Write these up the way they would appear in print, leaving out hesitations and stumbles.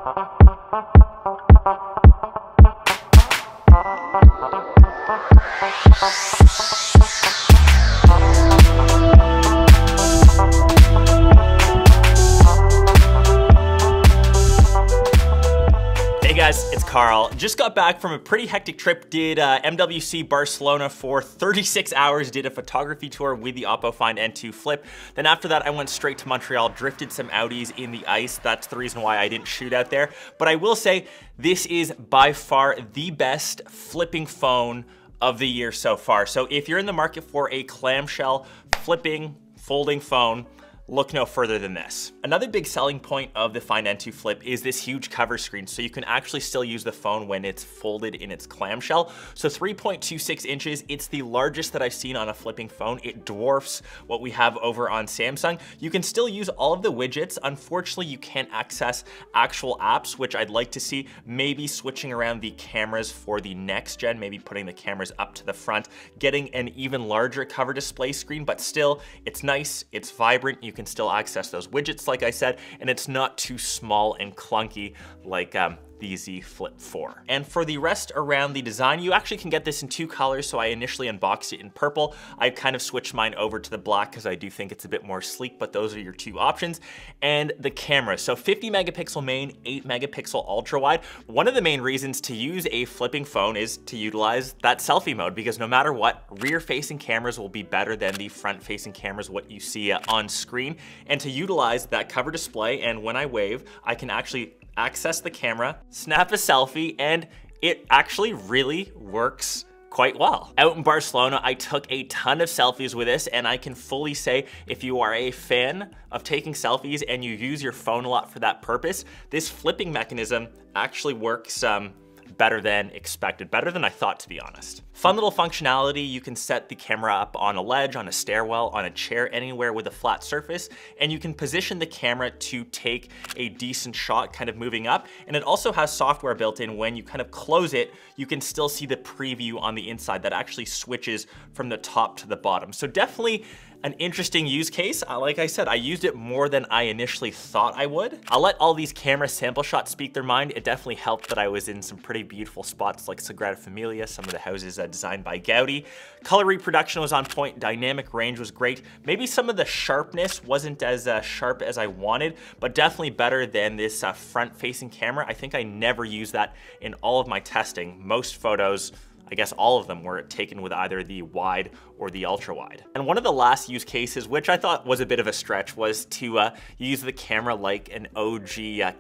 Hey guys, it's Carl. Just got back from a pretty hectic trip. Did 𝗦𝗍𝐶 Barcelona for 36 hours, did a photography tour with the OPPO Find N2 Flip. Then after that, I went straight to Montreal, drifted some Audis in the ice. That's the reason why I didn't shoot out there. But I will say, this is by far the best flipping phone of the year so far. So if you're in the market for a clamshell flipping, folding phone, look no further than this. Another big selling point of the Find N2 Flip is this huge cover screen, so you can actually still use the phone when it's folded in its clamshell. So 3.26 inches, it's the largest that I've seen on a flipping phone. It dwarfs what we have over on Samsung. You can still use all of the widgets. Unfortunately, you can't access actual apps, which I'd like to see. Maybe switching around the cameras for the next gen, maybe putting the cameras up to the front, getting an even larger cover display screen, but still, it's nice, it's vibrant, you can still access those widgets like I said, and it's not too small and clunky like the Z Flip 4. And for the rest around the design, you actually can get this in two colors. So I initially unboxed it in purple. I've kind of switched mine over to the black because I do think it's a bit more sleek, but those are your two options. And the camera, so 50 megapixel main, 8 megapixel ultra wide. One of the main reasons to use a flipping phone is to utilize that selfie mode, because no matter what, rear facing cameras will be better than the front facing cameras, what you see on screen. And to utilize that cover display, and when I wave, I can actually access the camera, snap a selfie, and it actually really works quite well. Out in Barcelona, I took a ton of selfies with this, and I can fully say if you are a fan of taking selfies and you use your phone a lot for that purpose, this flipping mechanism actually works better than expected, better than I thought, to be honest. Fun little functionality, you can set the camera up on a ledge, on a stairwell, on a chair, anywhere with a flat surface, and you can position the camera to take a decent shot kind of moving up. And it also has software built in. When you kind of close it, you can still see the preview on the inside that actually switches from the top to the bottom. So definitely an interesting use case. Like I said, I used it more than I initially thought I would. I'll let all these camera sample shots speak their mind. It definitely helped that I was in some pretty beautiful spots like 𝗦𝗍𝗶𝗹𝗶, some of the houses designed by Gaudi. Color reproduction was on point, dynamic range was great. Maybe some of the sharpness wasn't as sharp as I wanted, but definitely better than this front-facing camera. I think I never used that in all of my testing. Most photos, I guess all of them, were taken with either the wide or the ultra wide. And one of the last use cases, which I thought was a bit of a stretch, was to use the camera like an OG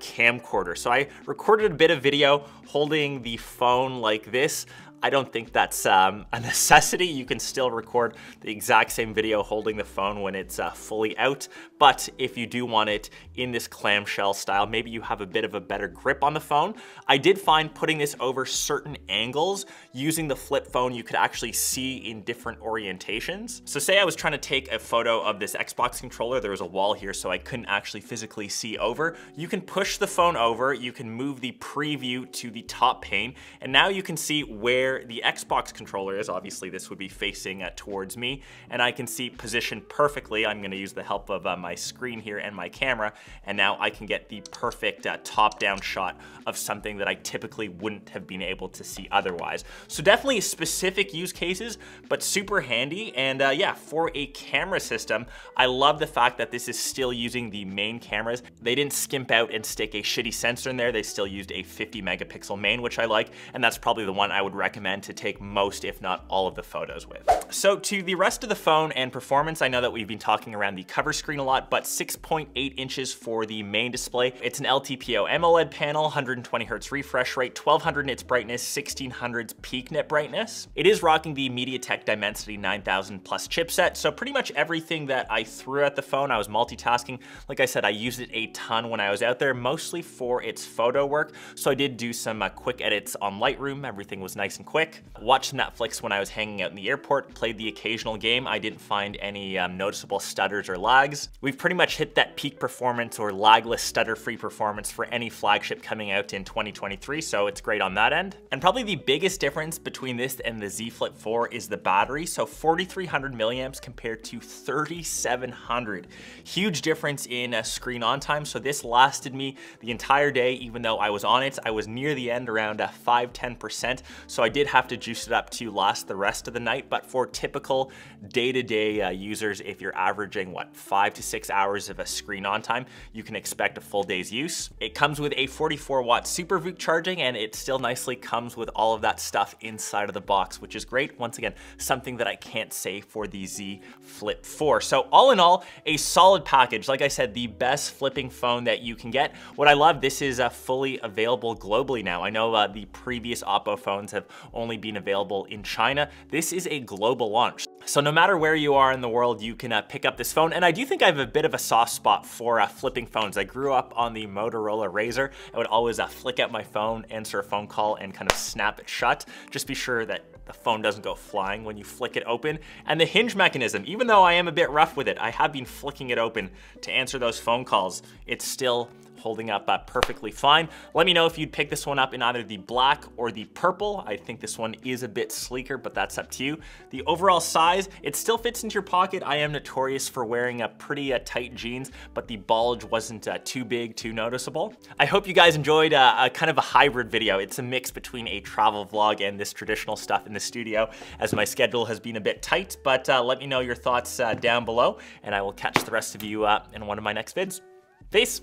camcorder. So I recorded a bit of video holding the phone like this. I don't think that's a necessity. You can still record the exact same video holding the phone when it's fully out. But if you do want it in this clamshell style, maybe you have a bit of a better grip on the phone. I did find putting this over certain angles, using the flip phone, you could actually see in different orientations. So say I was trying to take a photo of this Xbox controller, there was a wall here, so I couldn't actually physically see over. You can push the phone over, you can move the preview to the top pane, and now you can see where the Xbox controller is. Obviously this would be facing towards me, and I can see positioned perfectly. I'm going to use the help of my screen here and my camera, and now I can get the perfect top-down shot of something that I typically wouldn't have been able to see otherwise. So definitely specific use cases, but super handy. And yeah, for a camera system, I love the fact that this is still using the main cameras. They didn't skimp out and stick a shitty sensor in there. They still used a 50 megapixel main, which I like, and that's probably the one I would recommend to take most, if not all, of the photos with. So to the rest of the phone and performance, I know that we've been talking around the cover screen a lot, but 6.8 inches for the main display. It's an LTPO AMOLED panel, 120 Hz refresh rate, 1200 nits brightness, 1600 peak nit brightness. It is rocking the MediaTek Dimensity 9000 Plus chipset, so pretty much everything that I threw at the phone, I was multitasking. Like I said, I used it a ton when I was out there, mostly for its photo work. So I did do some quick edits on Lightroom. Everything was nice and quick. Watched Netflix when I was hanging out in the airport, played the occasional game. I didn't find any noticeable stutters or lags. We've pretty much hit that peak performance or lagless stutter-free performance for any flagship coming out in 2023, so it's great on that end. And probably the biggest difference between this and the Z Flip 4 is the battery. So 4,300 milliamps compared to 3,700. Huge difference in screen on time. So this lasted me the entire day, even though I was on it. I was near the end around 5-10%. So I did have to juice it up to last the rest of the night. But for typical day-to-day users, if you're averaging 5 to 6 hours of a screen on time, you can expect a full day's use. It comes with a 44-watt Super VOOC charging, and it still nicely comes with all of that stuff inside of the box, which is great. Once again, something that I can't say for the Z Flip 4. So all in all, a solid package. Like I said, the best flipping phone that you can get. What I love, this is fully available globally now. I know the previous OPPO phones have only been available in China. This is a global launch. So no matter where you are in the world, you can pick up this phone. And I do think I have a bit of a soft spot for flipping phones. I grew up on the Motorola Razr. I would always flick out my phone, answer a phone call, and kind of snap it shut. Just be sure that the phone doesn't go flying when you flick it open. And the hinge mechanism, even though I am a bit rough with it, I have been flicking it open to answer those phone calls. It's still holding up perfectly fine. Let me know if you'd pick this one up in either the black or the purple. I think this one is a bit sleeker, but that's up to you. The overall size, it still fits into your pocket. I am notorious for wearing pretty tight jeans, but the bulge wasn't too big, too noticeable. I hope you guys enjoyed a kind of a hybrid video. It's a mix between a travel vlog and this traditional stuff in the studio, as my schedule has been a bit tight, but let me know your thoughts down below, and I will catch the rest of you in one of my next vids. Peace.